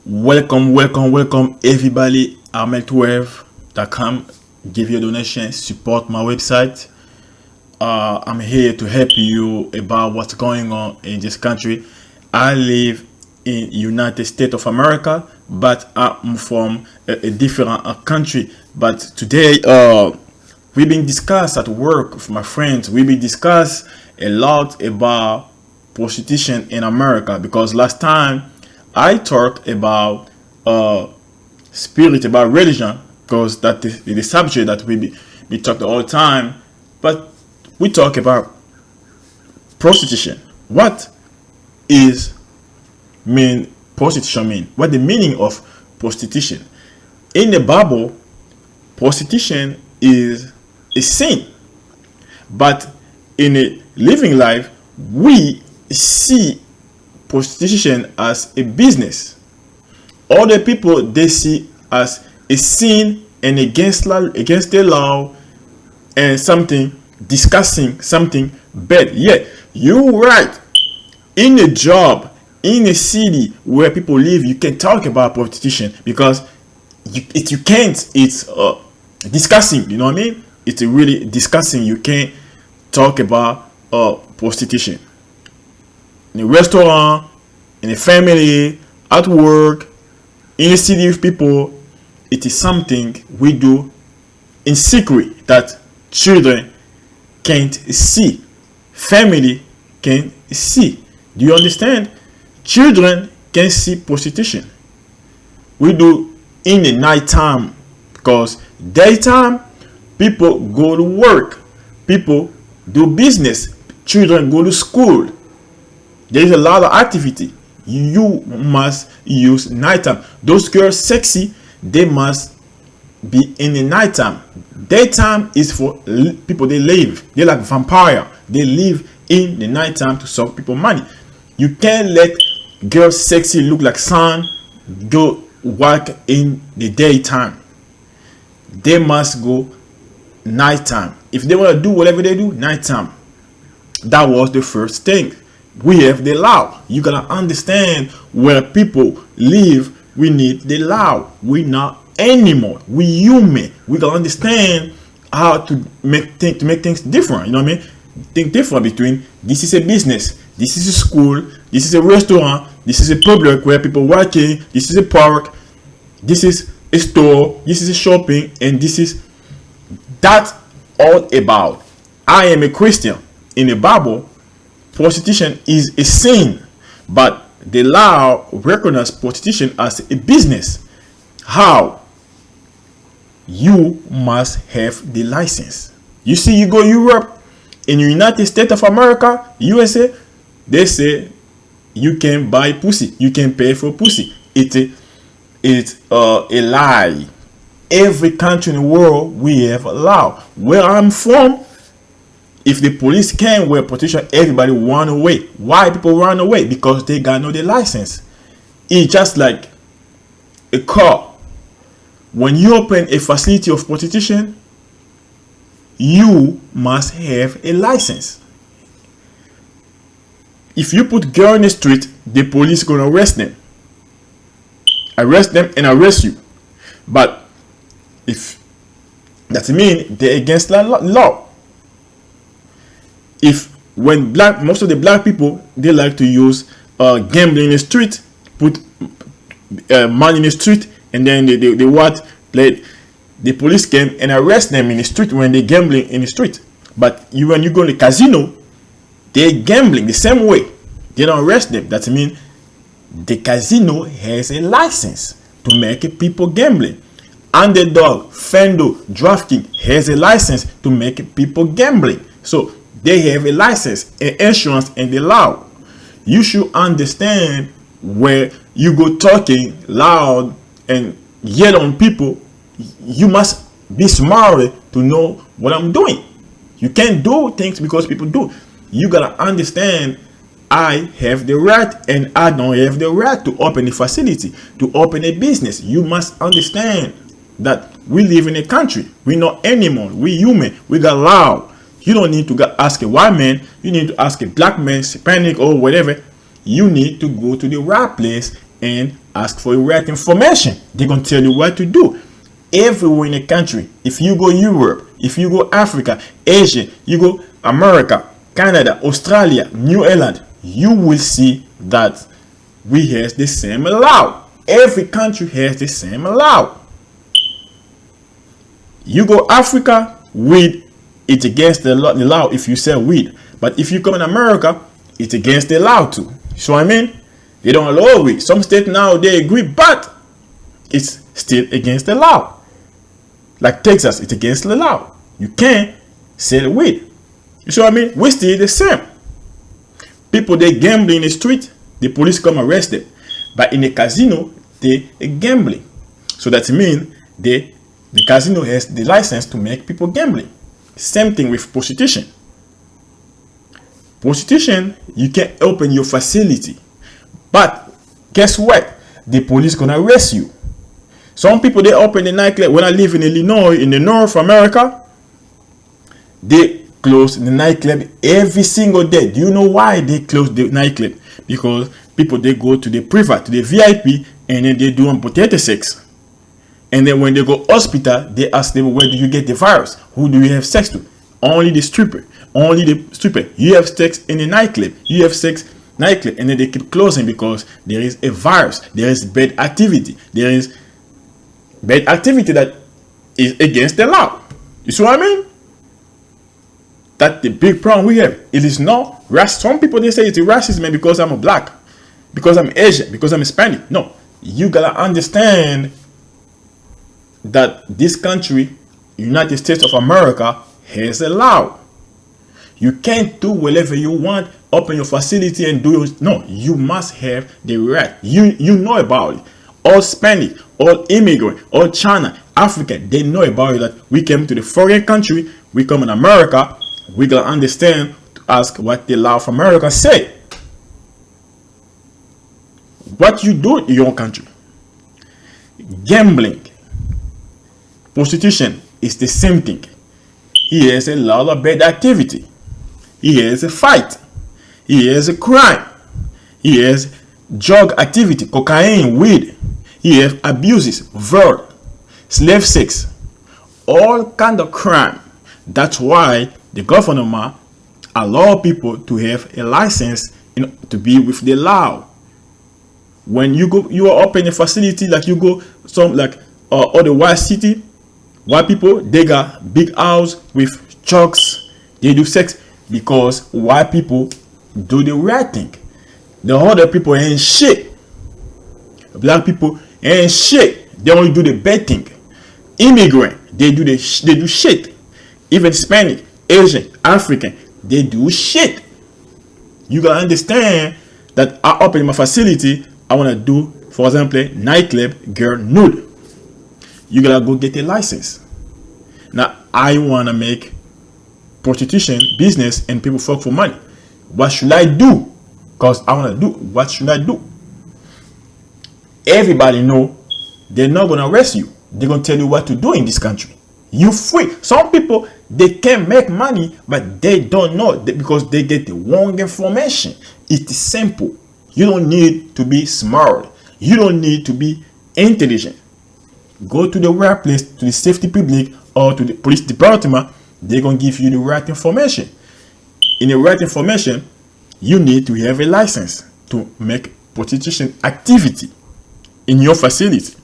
Welcome everybody. Armel12.com. Give your donation, support my website. I'm here to help you about what's going on in this country. I live in United States of America, but I'm from a different country. But today, we've been discussed at work with my friends. We've been discussed a lot about prostitution in America, because last time I talked about spirit, about religion, because that is the subject that we talk all the time. But we talk about prostitution. What is prostitution mean? What the meaning of prostitution? In the Bible, prostitution is a sin, but in a living life, we see prostitution as a business. Other people, they see as a sin and against the law, and something discussing something bad. Yet you're right. In a job, in a city where people live, you can talk about prostitution, because you can't. It's discussing. You know what I mean? It's really discussing. You can't talk about prostitution in a restaurant, in a family, at work, in a city with people. It is something we do in secret that children can't see, family can't see. Do you understand? Children can see prostitution. We do in the night time, because daytime people go to work, people do business, children go to school. There is a lot of activity. You must use nighttime. Those girls sexy, they must be in the nighttime. Daytime is for people, they live. They're like vampire. They live in the nighttime to serve people money. You can't let girls sexy look like sun go work in the daytime. They must go nighttime. If they want to do whatever they do, nighttime. That was the first thing. We have the law. You gotta understand where people live. We need the law. We not animal. We human. We gotta understand how to make things different. You know what I mean? Think different between this is a business, this is a school, this is a restaurant, this is a public where people working, this is a park, this is a store, this is a shopping, and this is that all about. I am a Christian. In the Bible, prostitution is a sin, but the law recognizes prostitution as a business. How? You must have the license. You see, you go Europe, in the United States of America, USA, they say you can buy pussy, you can pay for pussy. It's a lie. Every country in the world, we have a law. Where I'm from, if the police came where prostitution, everybody run away. Why people run away? Because they got no license. It's just like a car. When you open a facility of prostitution, you must have a license. If you put girl in the street, the police gonna arrest them and arrest you. But if that means they're against the law. If when most of the black people, they like to use gambling in the street, put money in the street, and then the police came and arrest them in the street when they gambling in the street. But when you go to the casino, they gambling the same way. They don't arrest them. That means the casino has a license to make people gambling. Underdog, Fendo, DraftKings has a license to make people gambling. So they have a license, an insurance, and the law. You should understand where you go talking loud and yell on people. You must be smarter to know what I'm doing. You can't do things because people do. You gotta understand, I have the right and I don't have the right to open a facility, to open a business. You must understand that we live in a country. We're not animal. We human. We got law. You don't need to ask a white man. You need to ask a black man, Hispanic or whatever. You need to go to the right place and ask for the right information. They're going to tell you what to do. Everywhere in the country, if you go Europe, if you go Africa, Asia, you go America, Canada, Australia, New Zealand, you will see that we have the same law. Every country has the same law. You go Africa, weed, it's against the law if you sell weed. But if you come in America, it's against the law too. So I mean, they don't allow weed. Some states now they agree, but it's still against the law. Like Texas, it's against the law. You can't sell weed. You see what I mean? We still the same. People they gamble in the street, the police come arrest them. But in a casino, they gambling. So that means the casino has the license to make people gambling. Same thing with prostitution. Prostitution, you can open your facility. But guess what? The police gonna arrest you. Some people they open the nightclub. When I live in Illinois, in the North America, they close the nightclub every single day. Do you know why they close the nightclub? Because people they go to the private, to the VIP, and then they do potato sex. And then when they go hospital, they ask them, where do you get the virus? Who do you have sex to? Only the stripper. Only the stripper. You have sex in the nightclub. You have sex nightclub. And then they keep closing because there is a virus. There is bad activity. There is bad activity that is against the law. You see what I mean? That's the big problem we have. It is not racism. Some people they say it's racism because I'm a black, because I'm Asian, because I'm Hispanic. No, you gotta understand that this country, United States of America, has a law. You can't do whatever you want, open your facility and do your, no, you must have the right. You know about it. All Hispanic, all immigrant, all China, Africa, they know about it, that we came to the foreign country, we come in America, we gotta understand to ask what the law of America say. What you do in your country. Gambling, prostitution is the same thing. He has a lot of bad activity. He has a fight. He has a crime. He has drug activity, cocaine, weed. He has abuses, violence, slave sex, all kind of crime. That's why the government allow people to have a license to be with the law. When you go, you are open a facility like you go some like other white city, white people they got big house with trucks. They do sex because white people do the right thing. The other people ain't shit. Black people ain't shit. They only do the bad thing. Immigrant they do shit. Even Hispanic, Asian, African, they do shit. You gotta understand that I open my facility. I want to do, for example, nightclub girl nude. You gotta go get a license. Now, I want to make prostitution business and people fuck for money. What should I do? Because I want to do, what should I do? Everybody know they're not going to arrest you. They're going to tell you what to do in this country. You free. Some people, they can make money, but they don't know because they get the wrong information. It's simple. You don't need to be smart. You don't need to be intelligent. Go to the right place, to the safety public or to the police department. They're going to give you the right information. In the right information, you need to have a license to make prostitution activity in your facility.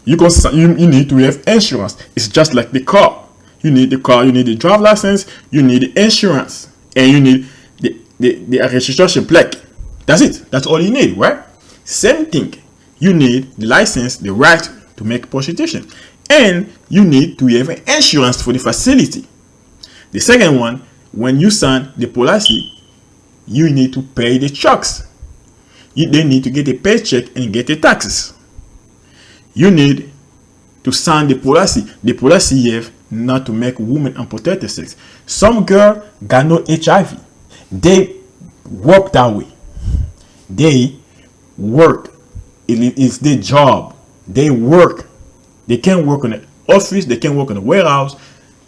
You need to have insurance. It's just like the car. You need the car, you need the driver license, you need the insurance, and you need the registration plaque. That's it. That's all you need, right? Same thing. You need the license, the right to make prostitution. And you need to have an insurance for the facility. The second one, when you sign the policy, you need to pay the trucks. They need to get a paycheck and get the taxes. You need to sign the policy. The policy you have not to make women unprotected sex. Some girl got no HIV. They work that way. They work. It is their job. They work. They can't work in the office. They can't work in the warehouse.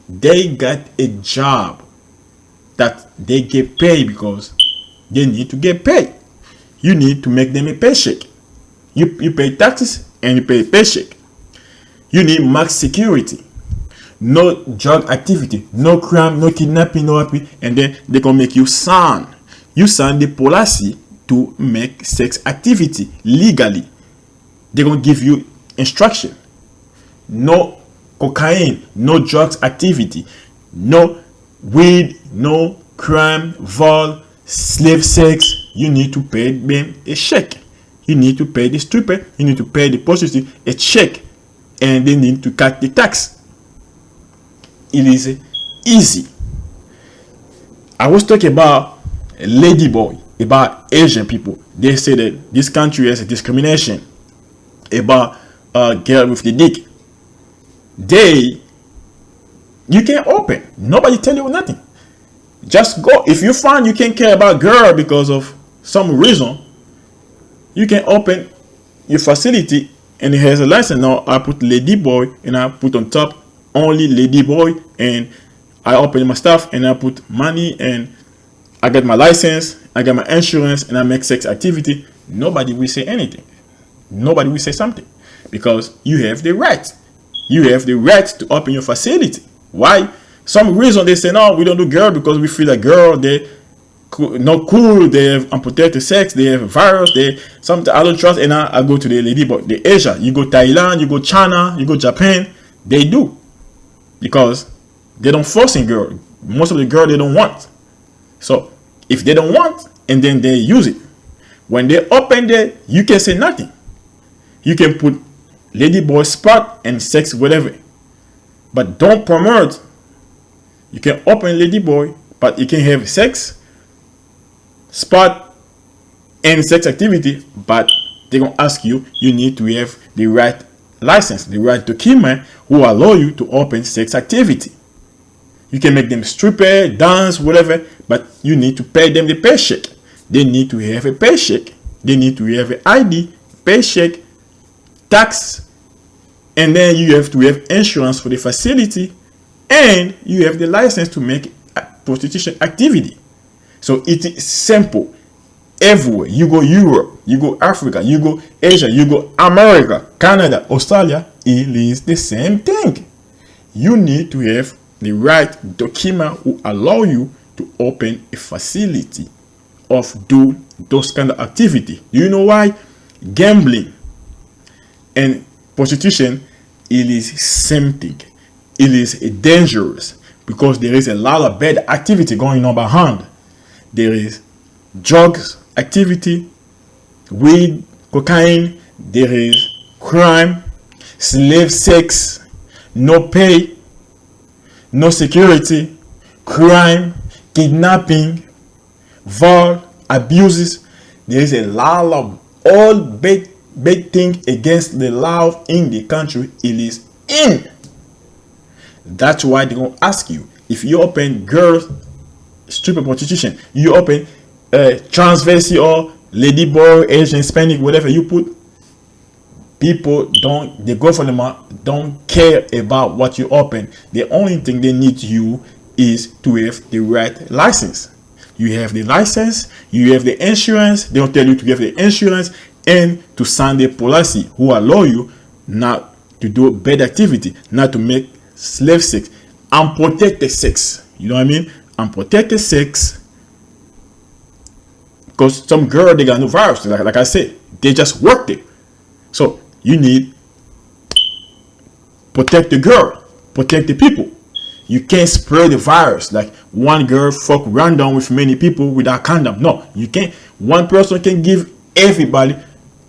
They got a job that they get paid because they need to get paid. You need to make them a paycheck. You pay taxes and you pay a paycheck. You need max security. No drug activity, no crime, no kidnapping, no happy. And then they gonna make you sign. You sign the policy to make sex activity legally. They're gonna give you instruction. No cocaine, no drugs activity, no weed, no crime, vol, slave sex. You need to pay them a check. You need to pay the stripper. You need to pay the prostitute a check, and they need to cut the tax. It is easy. I was talking about lady boy, about Asian people. They say that this country has a discrimination about a girl with the dick. You can't open. Nobody tell you nothing. Just go. If you find you can't care about girl because of some reason, you can open your facility and it has a license. Now I put lady boy and I put on top only lady boy, and I open my stuff and I put money and I get my license, I get my insurance, and I make sex activity. Nobody will say anything. Nobody will say something because you have the right. You have the right to open your facility. Why? Some reason they say no, we don't do girl because we feel like girl they not cool. They have unprotected sex. They have a virus. They something I don't trust. And I go to the lady boy, the Asia. You go Thailand, you go China, you go Japan. They do. Because they don't force in girl. Most of the girl they don't want. So if they don't want and then they use it, when they open there, you can say nothing. You can put lady boy spot and sex whatever, but don't promote. You can open lady boy, but you can have sex spot and sex activity, but they're gonna ask you. You need to have the right license, the right document who allow you to open sex activity. You can make them stripper, dance, whatever, but you need to pay them the paycheck. They need to have a paycheck. They need to have an ID, paycheck, tax, and then you have to have insurance for the facility, and you have the license to make prostitution activity. So it is simple. Everywhere you go, Europe, you go Africa, you go Asia, you go America, Canada, Australia, it is the same thing. You need to have the right document who allow you to open a facility of do those kind of activity. Do you know why? Gambling and prostitution, it is same thing. It is dangerous because there is a lot of bad activity going on behind. There is drugs activity, weed, cocaine, there is crime, slave sex, no pay, no security, crime, kidnapping, violence, abuses. There is a lot of all bad things against the law in the country. It is in. That's why they're gonna ask you if you open girls stripper prostitution, you open transvestite or lady boy, Asian, Hispanic, whatever you put. People they go for them, don't care about what you open. The only thing they need you is to have the right license. You have the license, you have the insurance. They will tell you to have the insurance and to sign the policy who allow you not to do bad activity, not to make slave sex, unprotected sex. You know what I mean? Unprotected sex. Because some girl, they got no virus, like I said, they just work it. So you need protect the girl, protect the people. You can't spread the virus like one girl fuck random with many people without condom. No, you can't. One person can give everybody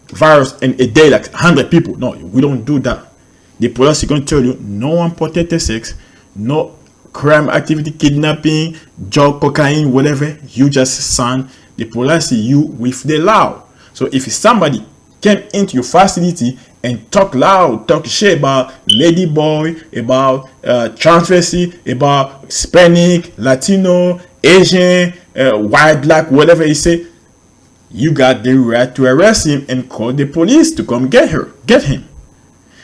virus in a day, like 100 people. No, we don't do that. The police is going to tell you no unprotected sex, no crime activity, kidnapping, drug, cocaine, whatever. You just sign the policy you with the law. So if somebody came into your facility and talk loud, talk shit about lady boy, about transvestite, about Hispanic, Latino, Asian, white, black, whatever he say, you got the right to arrest him and call the police to come get him.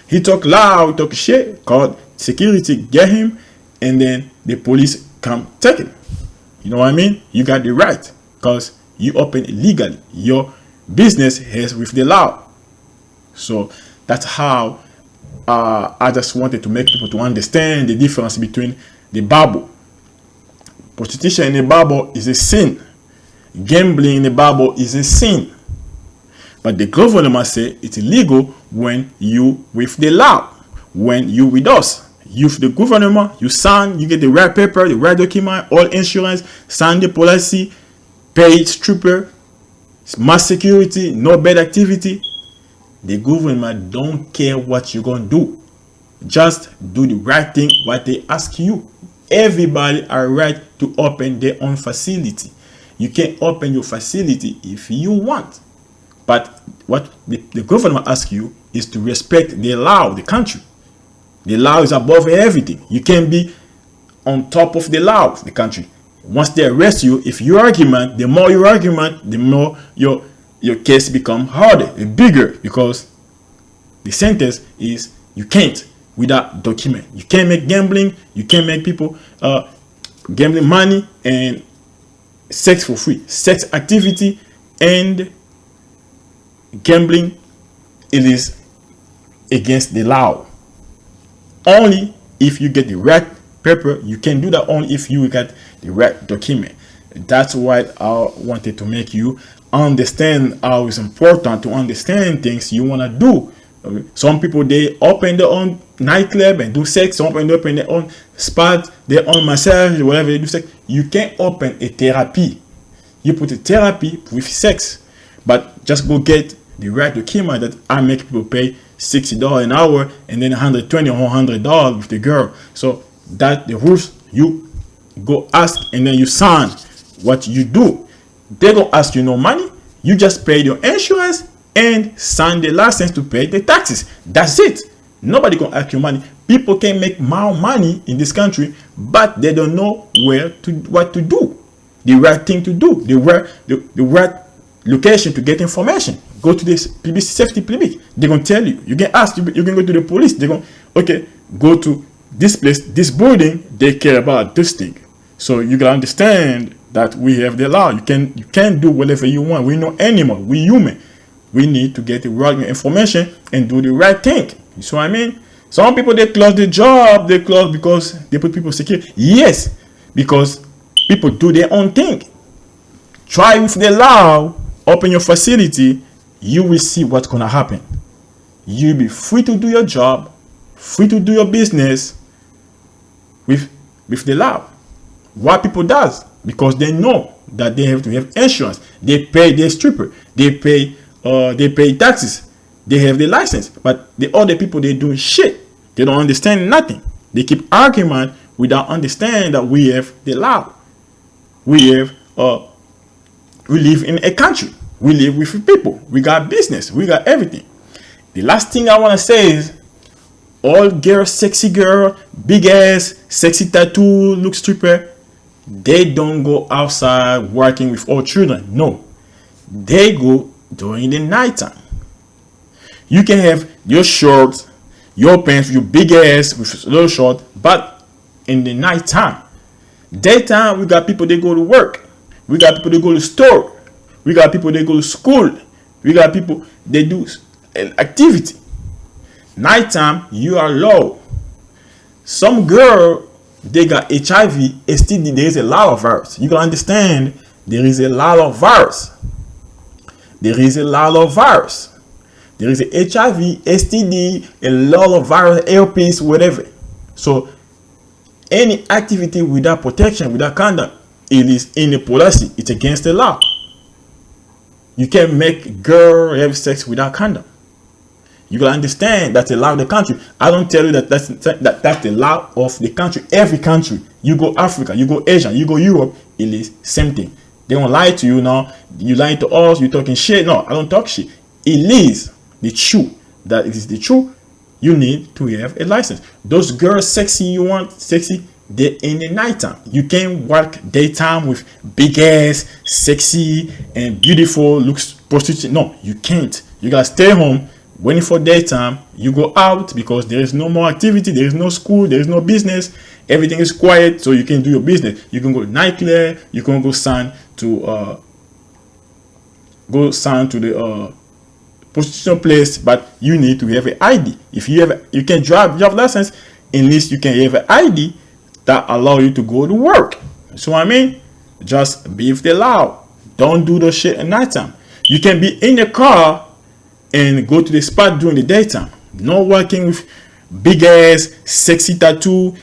He talk loud, talk shit, call security, get him, and then the police come take him. You know what I mean? You got the right because you open illegally. Your business is with the law. So that's how I just wanted to make people to understand the difference between the Bible. Prostitution in the Bible is a sin. Gambling in the Bible is a sin. But the government say it's illegal when you with the law. When you with us. You with the government, you sign, you get the right paper, the right document, all insurance, sign the policy, pay stripper, mass security, no bad activity. The government don't care what you're gonna do. Just do the right thing, what they ask you. Everybody are right to open their own facility. You can open your facility if you want. But what the government asks you is to respect the law of the country. The law is above everything. You can be on top of the law of the country. Once they arrest you, if you argument, the more you argument, the more your case become harder and bigger, because the sentence is you can't without document. You can't make gambling. You can't make people gambling money and sex for free. Sex activity and gambling, it is against the law. Only if you get the right paper, you can do that. Only if you get the right document. That's why I wanted to make you understand how it's important to understand things you want to do. Some people, they open their own nightclub and do sex. Some people open their own spa, their own massage, whatever they do sex. You can't open a therapy. You put a therapy with sex, but just go get the right document that I make people pay $60 an hour and then $120 or $100 with the girl. So that the rules, you go ask and then you sign what you do. They don't ask you no money. You just pay your insurance and sign the license to pay the taxes. That's it. Nobody gonna ask you money. People can make more money in this country, but they don't know what to do, the right thing to do, the right location to get information. Go to this PBC safety clinic. They're gonna tell you. You can ask. You can go to the police. They're gonna go to this place, this building. They care about this thing. So you can understand that we have the law. You can do whatever you want. We're no animal. We human. We need to get the right information and do the right thing. You see what I mean? Some people, they close the job. They close because they put people secure. Yes, because people do their own thing. Try with the law. Open your facility. You will see what's gonna happen. You'll be free to do your job, free to do your business with the law. What people does, because they know that they have to have insurance. They pay their stripper. They pay taxes. They have the license. But the other people, they do shit. They don't understand nothing. They keep arguing without understanding that we have the law. We live in a country. We live with people. We got business. We got everything. The last thing I want to say is, all girls, sexy girl, big ass, sexy tattoo, look stripper, they don't go outside working with all children. No. They go during the nighttime. You can have your shorts, your pants, your big ass with a little short, but in the nighttime. Daytime, we got people, they go to work. We got people, they go to store. We got people, they go to school. We got people, they do activity. Nighttime, you are low. Some girl, they got HIV, STD. There is a lot of virus. You can understand, there is a lot of virus. There is a lot of virus. There is a HIV, STD, a lot of virus, herpes, whatever. So, any activity without protection, without condom, it is in the policy. It's against the law. You can't make girl have sex without condom. You gotta understand that's the law of the country. I don't tell you that that's the law of the country. Every country. You go Africa, you go Asia, you go Europe, it is same thing. They don't lie to you now. You lying to us, you talking shit. No, I don't talk shit. It is the truth. That it is the truth. You need to have a license. Those girls sexy you want, sexy, they're in the nighttime. You can't work daytime with big ass, sexy and beautiful looks prostitute. No, you can't. You gotta stay home waiting for daytime. You go out because there is no more activity, there is no school, there is no business, everything is quiet, so you can do your business. You can go to nightclub, you can go sign to the prostitution place, but you need to have an ID. If you can drive, you have license, at least you can have an ID that allow you to go to work. So I mean, just be with the law. Don't do the shit at nighttime. You can be in the car and go to the spot during the daytime. No working with big ass, sexy tattoo,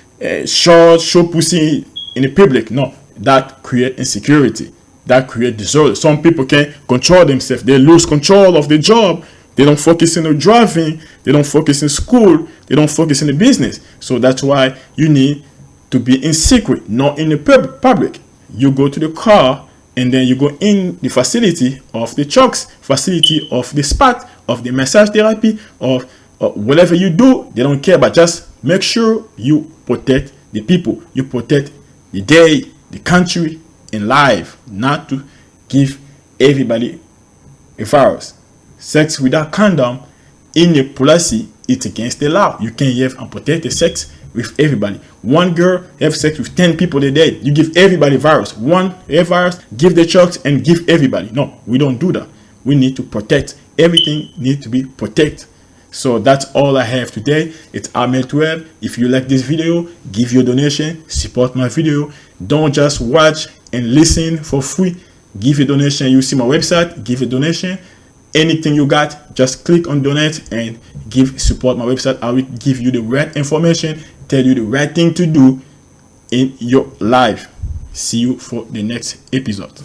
short, show pussy in the public. No, that create insecurity. That create disorder. Some people can't control themselves. They lose control of the job. They don't focus in the driving. They don't focus in school. They don't focus in the business. So that's why you need to be in secret, not in the public. You go to the car and then you go in the facility of the trucks, facility of the spot, of the massage therapy, of whatever you do. They don't care, but just make sure you protect the people. You protect the day, the country, and life, not to give everybody a virus. Sex without condom in the policy, it's against the law. You can't have unprotected sex with everybody. One girl have sex with 10 people a day. You give everybody virus. One have virus, give the trucks and give everybody. No, we don't do that. We need to protect. Everything needs to be protected. So that's all I have today. It's Ahmed12. If you like this video, give your donation, support my video. Don't just watch and listen for free. Give a donation. You see my website, give a donation. Anything you got, just click on donate and support my website. I will give you the right information, tell you the right thing to do in your life. See you for the next episode.